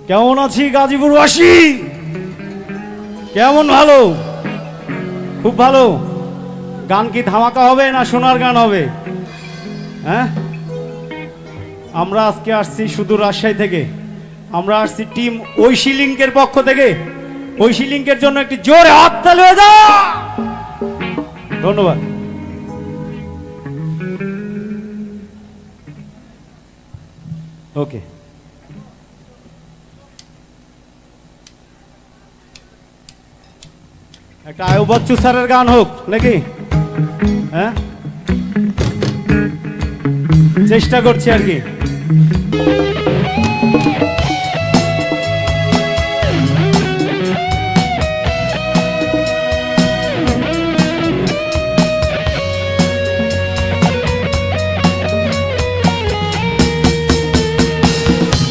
কেমন আছি গাজীপুরবাসী? কেমন? ভালো, খুব ভালো। গান কি ধামাকা হবে না সোনার গান হবে? হ্যাঁ, আমরা আজকে আসছি সুদূর রাজশাহী থেকে। আমরা আসছি টিম ঐশী লিঙ্কের পক্ষ থেকে। ঐশী লিঙ্কের জন্য একটি জোরে হাততালি হয়ে যাও। ধন্যবাদ। ওকে, একটা আয়ুব বচ্চু স্যারের গান হোক নাকি? হ্যাঁ, চেষ্টা করছি আর কি।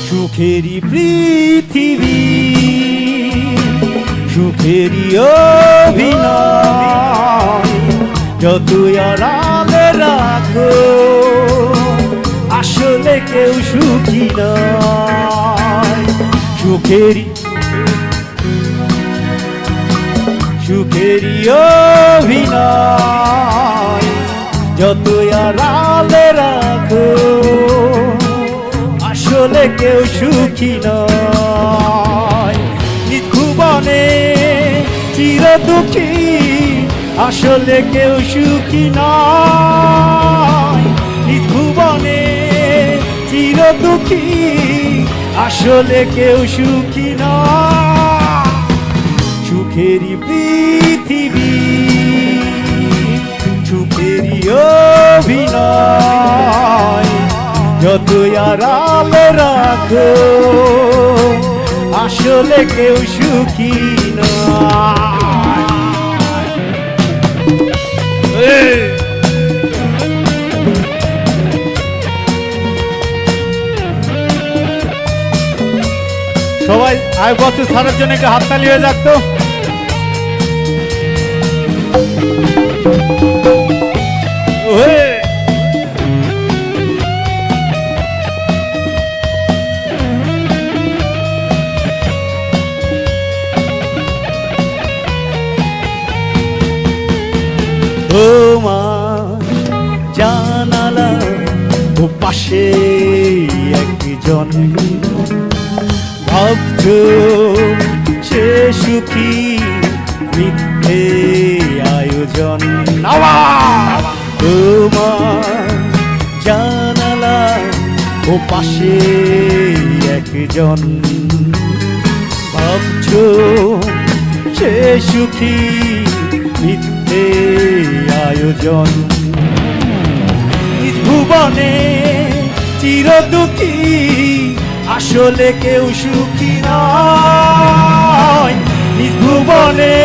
সুখেরই পৃথিবী, সুখেরই অভিনয়, যতই আড়ালে রাখো আসলে কেউ সুখী নয়। সুখেরই অভিনয়, যতই আড়ালে রাখো আসলে কেউ সুখী নয়। নিজ ভুবনে চির দুঃখী, আসলে কেউ সুখী নয়। নিজ ভুবনে চির দুঃখী, আসলে কেউ সুখী নয়। সুখেরই পৃথিবী, সুখেরই অভিনয়, যতই আড়ালে রাখো আসলে কেউ সুখী নয়। সবাই আয়ুব বচ্চু স্যারের জন্য একটা হাততালি হয়ে যাক তো। তোমার জানালা ও পাশে একজন, ভাবছো সে সুখী, মিথ্যে আয়োজন। তোমার জানালা ও পাশে একজন, ভাবছো সে সুখী, মিথ্যে আয়োজন। নিজ ভুবনে চির দুঃখী, আসলে কেউ সুখী নয়। নিজ ভুবনে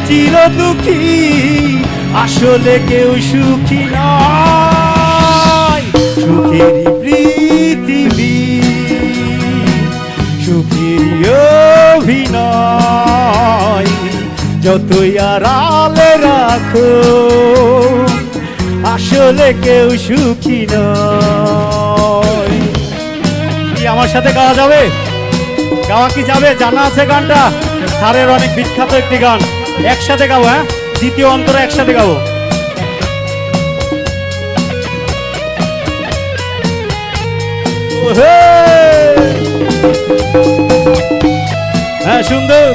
চির দুঃখী, আসলে কেউ সুখী নয়। সুখেরই পৃথিবী, সুখেরই অভিনয়, যতই আড়ালে রাখো আসলে কেউ সুখী নয়। কি আমার সাথে গাওয়া যাবে? গাওয়া কি যাবে? জানা আছে গানটা? স্যারের অনেক বিখ্যাত একটি গান। একসাথে গাবো। হ্যাঁ, দ্বিতীয় অন্তরা একসাথে গাবো। হ্যাঁ, সুন্দর।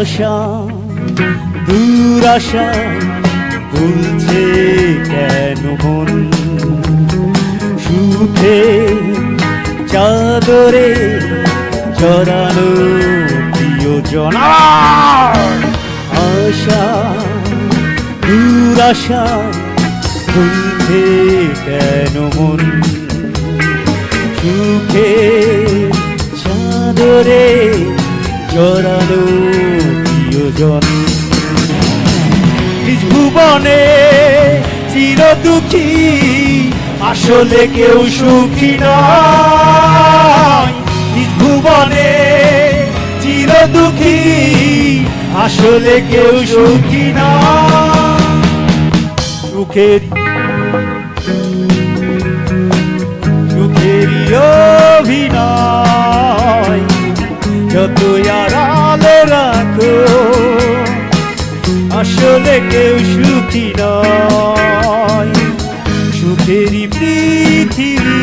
আশা দুরাশা ভুলছে কেন মন, সুখে চাদরে জড়ানো প্রিয়জন। আশা দুরাশা ভুলছে কেন মন, সুখে চাদরে জড়ানো প্রিয়জন। নিজ ভুবনে চির দুঃখী, আসলে কেউ সুখী নয়। নিজ ভুবনে চির চির দুঃখী আসলে কেউ সুখী না। সুখেরই অভিনয় যতই আড়ালে রাখো, আসলে কেউ সুখী নয়। সুখেরই পৃথিবী,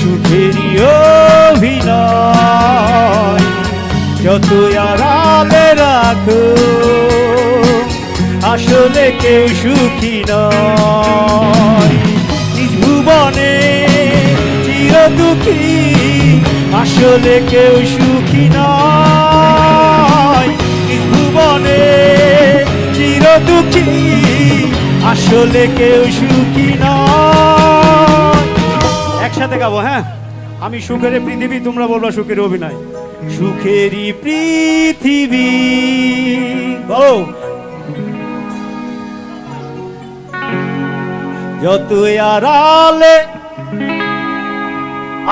সুখেরই অভিনয় যতই আড়ালে রাখো, আসলে কেউ সুখী নয়। নিজ ভুবনে চির দুঃখী আসলে কেউ সুখী নয়। নিজ ভুবনে চির দুঃখী আসলে কেউ সুখী নয়। একসাথে গাবো, হ্যাঁ? আমি সুখের পৃথিবী, তোমরা বলবা সুখের অভিনয়। সুখেরই পৃথিবী, বলো। যতই আড়ালে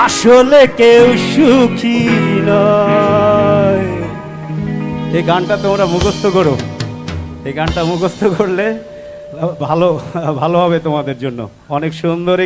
আসলে কেউ সুখী নয়। এই গানটা তোমরা মুখস্থ করো, এই গানটা মুখস্থ করলে ভালো ভালো হবে তোমাদের জন্য। অনেক সুন্দর।